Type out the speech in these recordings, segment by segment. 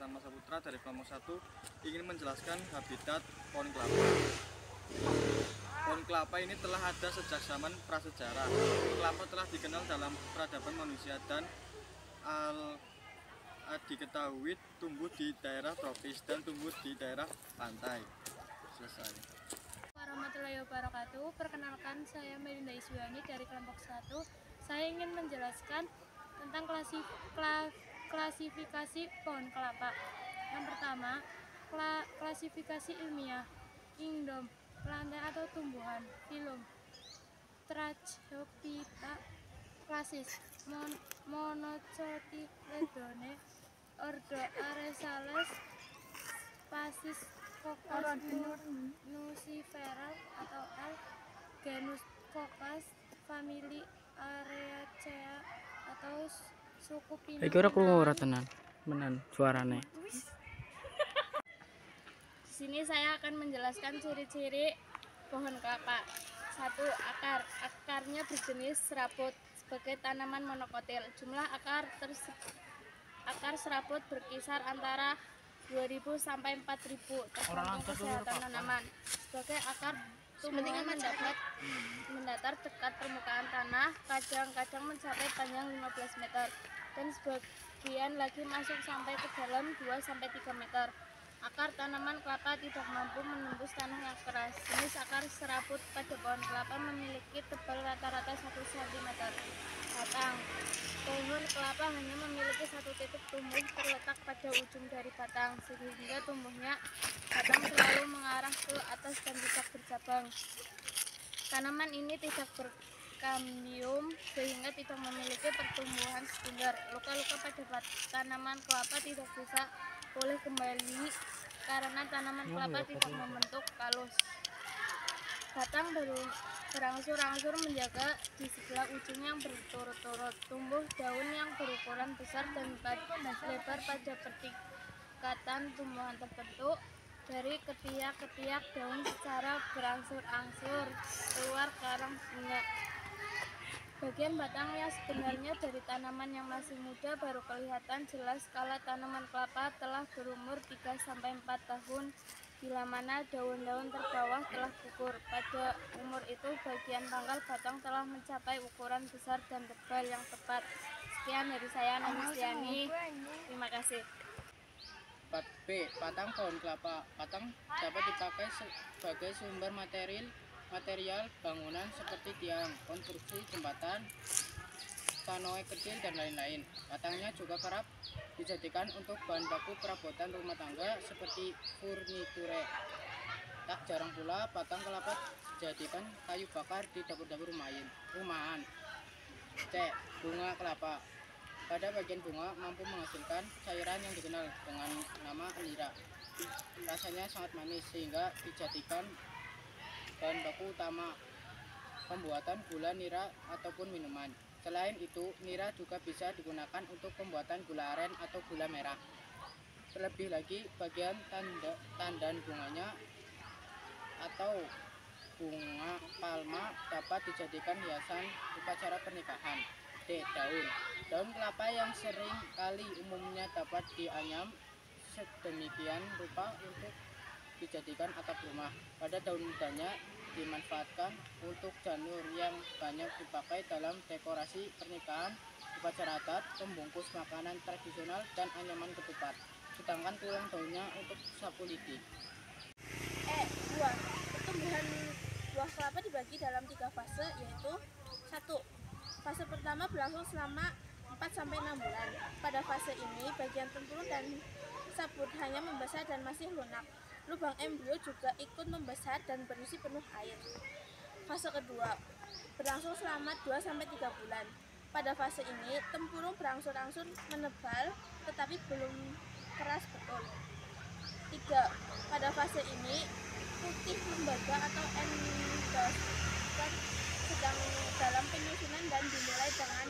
Pratama Saputra dari kelompok 1 ingin menjelaskan habitat pohon kelapa. Pohon kelapa ini telah ada sejak zaman prasejarah. Kelapa telah dikenal dalam peradaban manusia dan diketahui tumbuh di daerah tropis dan tumbuh di daerah pantai. Selesai. Warahmatullahi wabarakatuh. Perkenalkan, saya Melinda Iswiani dari kelompok 1. Saya ingin menjelaskan tentang klasifikasi pohon kelapa. Yang pertama, klasifikasi ilmiah. Kingdom, plantae atau tumbuhan. Phylum, Trachyphyta. Klasis, Monocotyledone. Ordo, Aresales. Species, Cocos nuciferal atau L. Genus, Cocos. Famili, Areacea atau suku Pinna. Iki ora krungu ora tenan, menan suarane. Di sini saya akan menjelaskan ciri-ciri pohon kelapa. 1. Akar. Akarnya berjenis serabut sebagai tanaman monokotil. Jumlah akar serabut berkisar antara 2.000 sampai 4.000 tergantung kesehatan tanaman. Sebagai akar tumbuhan mendatar dekat permukaan tanah, kadang-kadang mencapai panjang 15 meter dan sebagian lagi masuk sampai ke dalam 2 sampai 3 meter. Akar tanaman kelapa tidak mampu menembus tanah yang keras. Jenis akar serabut pada pohon kelapa memiliki tebal rata-rata 1 cm. Batang. Pohon kelapa hanya memiliki satu titik tumbuh terletak pada ujung dari batang, sehingga tumbuhnya batang selalu mengarah ke atas dan tidak bercabang. Tanaman ini tidak berkambium sehingga tidak memiliki pertumbuhan sekunder. Luka-luka pada tanaman kelapa tidak bisa pulih kembali karena tanaman kelapa tidak membentuk kalus. Batang berangsur-angsur menjaga di sebelah ujung yang berturut-turut. Tumbuh daun yang berukuran besar dan lebar pada pertikatan tumbuhan terbentuk dari ketiak-ketiak daun secara berangsur-angsur keluar karang bunga. Bagian batang yang sebenarnya dari tanaman yang masih muda baru kelihatan jelas kala tanaman kelapa telah berumur 3-4 tahun, bila mana daun-daun terbawah telah gugur. Pada umur itu bagian pangkal batang telah mencapai ukuran besar dan tebal yang tepat. Sekian dari saya, Namistiani. Terima kasih. 4B. Batang pohon kelapa. Batang dapat dipakai sebagai sumber material bangunan seperti tiang, konstruksi jembatan, kanoe kecil, dan lain-lain. Batangnya juga kerap dijadikan untuk bahan baku perabotan rumah tangga seperti furniture. Tak jarang pula batang kelapa dijadikan kayu bakar di dapur-dapur rumahan. C. Bunga kelapa. Pada bagian bunga mampu menghasilkan cairan yang dikenal dengan nama nira. Rasanya sangat manis sehingga dijadikan bahan baku utama pembuatan gula nira ataupun minuman. Selain itu, nira juga bisa digunakan untuk pembuatan gula aren atau gula merah. Terlebih lagi, bagian tandan bunganya atau bunga palma dapat dijadikan hiasan upacara pernikahan. D. Daun. Daun kelapa yang sering kali umumnya dapat dianyam sedemikian rupa untuk dijadikan atap rumah. Pada daun mudanya dimanfaatkan untuk janur yang banyak dipakai dalam dekorasi pernikahan, upacara adat, pembungkus makanan tradisional, dan anyaman ketupat. Sedangkan tulang daunnya untuk sapu lidi. Buah. Pertumbuhan buah kelapa dibagi dalam 3 fase, yaitu 1. Fase pertama berlangsung selama 4-6 bulan. Pada fase ini, bagian tempurung dan sabut hanya membesar dan masih lunak. Lubang embrio juga ikut membesar dan berisi penuh air. Fase kedua berlangsung selama 2-3 bulan. Pada fase ini, tempurung berangsur-angsur menebal tetapi belum keras betul. 3. Pada fase ini, putih lembaga atau endosperm sedang dalam penyusunan dan dimulai dengan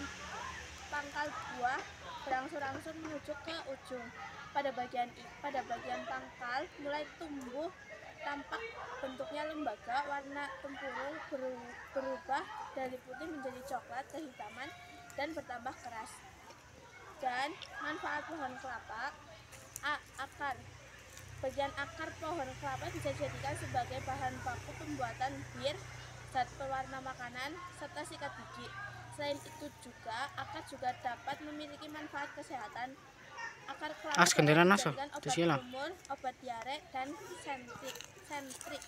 pangkal buah berangsur-angsur menuju ke ujung. Pada bagian pangkal mulai tumbuh tampak bentuknya lembaga, warna tempurung berubah dari putih menjadi coklat kehitaman dan bertambah keras. Dan manfaat pohon kelapa: A. Akar. Bagian akar pohon kelapa bisa dijadikan sebagai bahan baku pembuatan bir, zat pewarna makanan, serta sikat gigi. Selain itu juga, akar juga dapat memiliki manfaat kesehatan. Akar kelapa As, gantilan, As. dijadikan obat Disilang. kumur, obat diare, dan sentrik.